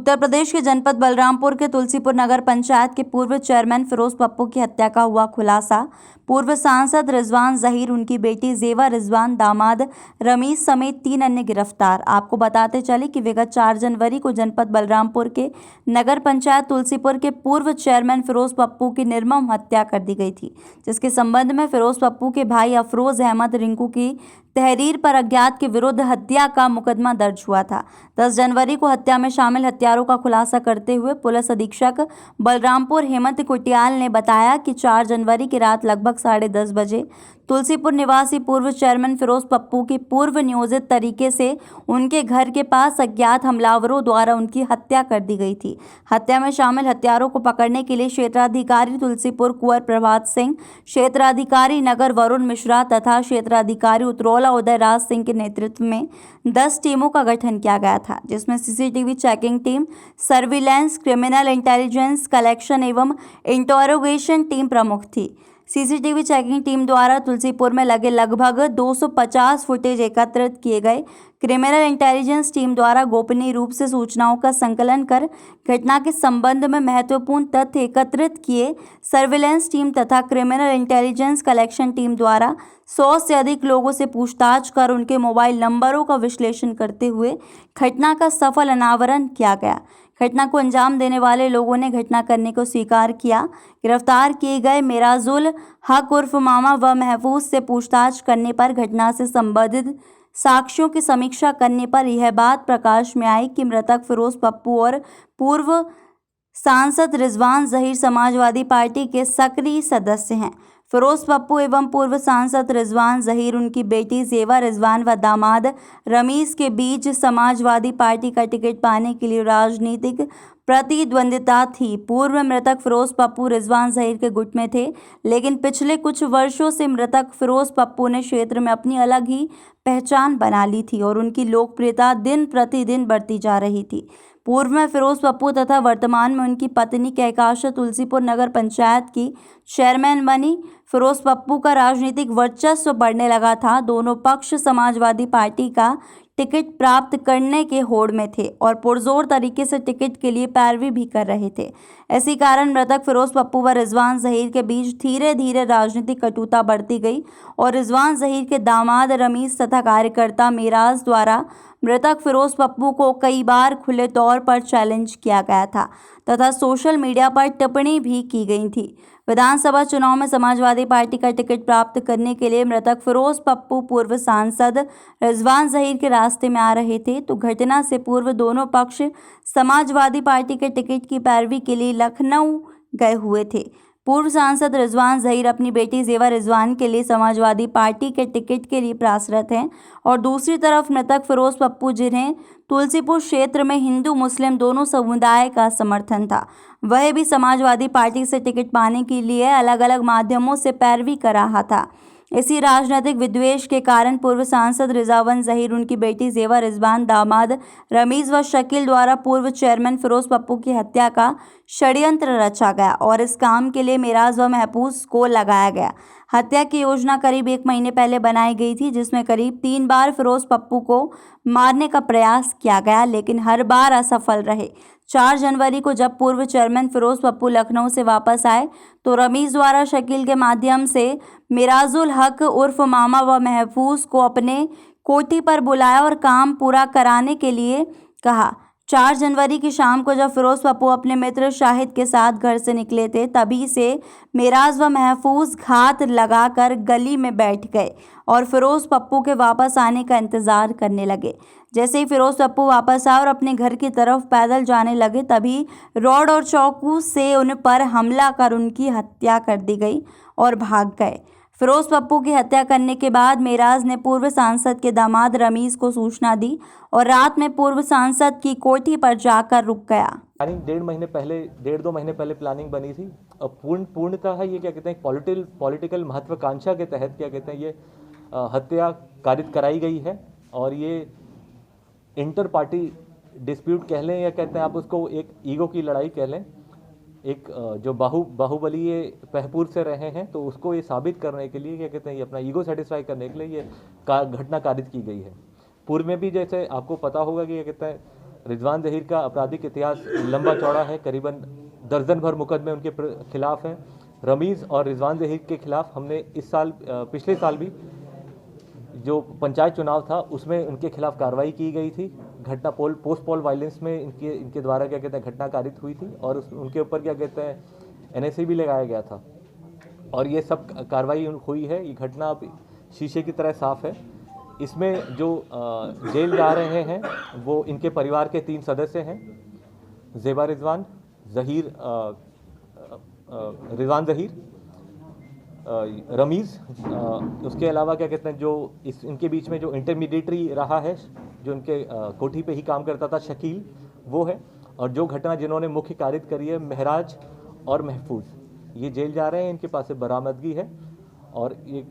उत्तर प्रदेश के जनपद बलरामपुर के तुलसीपुर नगर पंचायत के पूर्व चेयरमैन फिरोज पप्पू की हत्या का हुआ खुलासा। पूर्व सांसद रिजवान जहीर, उनकी बेटी जेवा रिजवान, दामाद रमीज समेत 3 अन्य गिरफ्तार। आपको बताते चले कि विगत 4 जनवरी को जनपद बलरामपुर के नगर पंचायत तुलसीपुर के पूर्व चेयरमैन फिरोज पप्पू की निर्मम हत्या कर दी गई थी, जिसके संबंध में फिरोज पप्पू के भाई अफरोज अहमद रिंकू की तहरीर पर अज्ञात के विरुद्ध हत्या का मुकदमा दर्ज हुआ था। 10 जनवरी को हत्या में शामिल हत्यारों का खुलासा करते हुए पुलिस अधीक्षक बलरामपुर हेमंत कुटियाल ने बताया कि 4 जनवरी की रात लगभग 10:30 बजे तुलसीपुर निवासी पूर्व चेयरमैन फिरोज पप्पू की पूर्व नियोजित तरीके से उनके घर के पास अज्ञात हमलावरों द्वारा उनकी हत्या कर दी गई थी। हत्या में शामिल हत्यारों को पकड़ने के लिए क्षेत्राधिकारी तुलसीपुर कुंवर प्रभात सिंह, क्षेत्राधिकारी नगर वरुण मिश्रा तथा क्षेत्राधिकारी उतरौला उदय राज सिंह के नेतृत्व में 10 टीमों का गठन किया गया था, जिसमें CCTV checking team, surveillance, criminal intelligence, collection एवं इंटरोगेशन टीम प्रमुख थी। सीसीटीवी चेकिंग टीम द्वारा तुलसीपुर में लगे लगभग 250 फुटेज एकत्रित किए गए। क्रिमिनल इंटेलिजेंस टीम द्वारा गोपनीय रूप से सूचनाओं का संकलन कर घटना के संबंध में महत्वपूर्ण तथ्य एकत्रित किए। सर्विलांस टीम तथा क्रिमिनल इंटेलिजेंस कलेक्शन टीम द्वारा 100 से अधिक लोगों से पूछताछ कर उनके मोबाइल नंबरों का विश्लेषण करते हुए घटना का सफल अनावरण किया गया। घटना को अंजाम देने वाले लोगों ने घटना करने को स्वीकार किया। गिरफ्तार किए गए मेराजुल हक उर्फ मामा व महफूज से पूछताछ करने पर घटना से संबंधित साक्ष्यों की समीक्षा करने पर यह बात प्रकाश में आई कि मृतक फिरोज पप्पू और पूर्व सांसद रिजवान जहीर समाजवादी पार्टी के सक्रिय सदस्य हैं। फिरोज पप्पू एवं पूर्व सांसद रिजवान जहीर, उनकी बेटी जेवा रिजवान व दामाद रमीज के बीच समाजवादी पार्टी का टिकट पाने के लिए राजनीतिक प्रतिद्वंदिता थी। पूर्व मृतक फिरोज पप्पू रिजवान जहीर के गुट में थे, लेकिन पिछले कुछ वर्षों से मृतक फिरोज पप्पू ने क्षेत्र में अपनी अलग ही पहचान बना ली थी और उनकी लोकप्रियता दिन प्रतिदिन बढ़ती जा रही थी। पूर्व में फिरोज पप्पू तथा वर्तमान में उनकी पत्नी कहकाशा तुलसीपुर नगर पंचायत की चेयरमैन बनी। फिरोज पप्पू का राजनीतिक वर्चस्व बढ़ने लगा था। दोनों पक्ष समाजवादी पार्टी का टिकट प्राप्त करने के होड़ में थे और पुरजोर तरीके से टिकट के लिए पैरवी भी कर रहे थे। इसी कारण मृतक फिरोज पप्पू व रिजवान जहीर के बीच धीरे धीरे राजनीतिक कटुता बढ़ती गई और रिजवान जहीर के दामाद रमीज तथा कार्यकर्ता मेराज द्वारा मृतक फिरोज पप्पू को कई बार खुले तौर पर चैलेंज किया गया था तथा सोशल मीडिया पर टिप्पणी भी की गई थी। विधानसभा चुनाव में समाजवादी पार्टी का टिकट प्राप्त करने के लिए मृतक फिरोज पप्पू पूर्व सांसद रिजवान जहीर के रास्ते में आ रहे थे, तो घटना से पूर्व दोनों पक्ष समाजवादी पार्टी के टिकट की पैरवी के लिए लखनऊ गए हुए थे। पूर्व सांसद रिजवान जहीर अपनी बेटी जेवा रिजवान के लिए समाजवादी पार्टी के टिकट के लिए प्रयासरत हैं और दूसरी तरफ मृतक फिरोज पप्पू, जिन्हें तुलसीपुर क्षेत्र में हिंदू मुस्लिम दोनों समुदाय का समर्थन था, वह भी समाजवादी पार्टी से टिकट पाने के लिए अलग अलग माध्यमों से पैरवी कर रहा था। इसी राजनीतिक विद्वेष के कारण पूर्व सांसद रिजवान जहीर, उनकी बेटी जेवा रिजवान, दामाद रमीज व शकील द्वारा पूर्व चेयरमैन फिरोज पप्पू की हत्या का षड्यंत्र रचा गया और इस काम के लिए मेराज व महफूज को लगाया गया। हत्या की योजना करीब 1 महीने पहले बनाई गई थी, जिसमें करीब 3 बार फिरोज पप्पू को मारने का प्रयास किया गया, लेकिन हर बार असफल रहे। 4 जनवरी को जब पूर्व चेयरमैन फिरोज पप्पू लखनऊ से वापस आए तो रमीज द्वारा शकील के माध्यम से मेराजुल हक उर्फ मामा व महफूज को अपने कोठी पर बुलाया और काम पूरा कराने के लिए कहा। 4 जनवरी की शाम को जब फिरोज पप्पू अपने मित्र शाहिद के साथ घर से निकले थे, तभी से मेराज व महफूज घात लगाकर गली में बैठ गए और फिरोज पप्पू के वापस आने का इंतजार करने लगे। जैसे ही फिरोज पप्पू वापस आए और अपने घर की तरफ पैदल जाने लगे, तभी रॉड और चाकू से उन पर हमला कर उनकी हत्या कर दी गई और भाग गए। फिरोज पप्पू की हत्या करने के बाद मेराज ने पूर्व सांसद के दामाद रमीज को सूचना दी और रात में पूर्व सांसद की कोठी पर जाकर रुक गया। प्लानिंग 1.5-2 महीने पहले प्लानिंग बनी थी और पूर्णतः ये क्या कहते हैं पॉलिटिकल महत्वाकांक्षा के तहत क्या कहते हैं ये हत्या कारित कराई गई है और ये इंटर पार्टी डिस्प्यूट कह लें या कहते हैं आप उसको एक ईगो की लड़ाई कह लें। एक जो बाहुबली पहपूर से रहे हैं, तो उसको ये साबित करने के लिए क्या कहते हैं ये अपना ईगो सेटिस्फाई करने के लिए ये घटना कारित की गई है। पूर्व में भी जैसे आपको पता होगा कि क्या कहते हैं रिजवान जहीर का आपराधिक इतिहास लंबा चौड़ा है, करीबन दर्जन भर मुकदमे उनके खिलाफ हैं। रमीज़ और रिजवान जहीर के खिलाफ हमने इस साल पिछले साल भी जो पंचायत चुनाव था उसमें उनके खिलाफ कार्रवाई की गई थी। घटना पोस्ट पोल वायलेंस में इनके द्वारा क्या कहते हैं घटना कारित हुई थी और उनके ऊपर क्या कहते हैं NSA भी लगाया गया था और ये सब कार्रवाई हुई है। ये घटना अब शीशे की तरह साफ है। इसमें जो जेल जा रहे हैं वो इनके परिवार के 3 सदस्य हैं, ज़ेबा रिजवान ज़हीर, रिजवान ज़हीर, रमीज़, उसके अलावा क्या कहते हैं जो इनके बीच में जो इंटरमीडिएटरी रहा है, जो इनके कोठी पे ही काम करता था, शकील, वो है। और जो घटना जिन्होंने मुख्य कारित करी है, महराज और महफूज, ये जेल जा रहे हैं। इनके पास से बरामदगी है और ये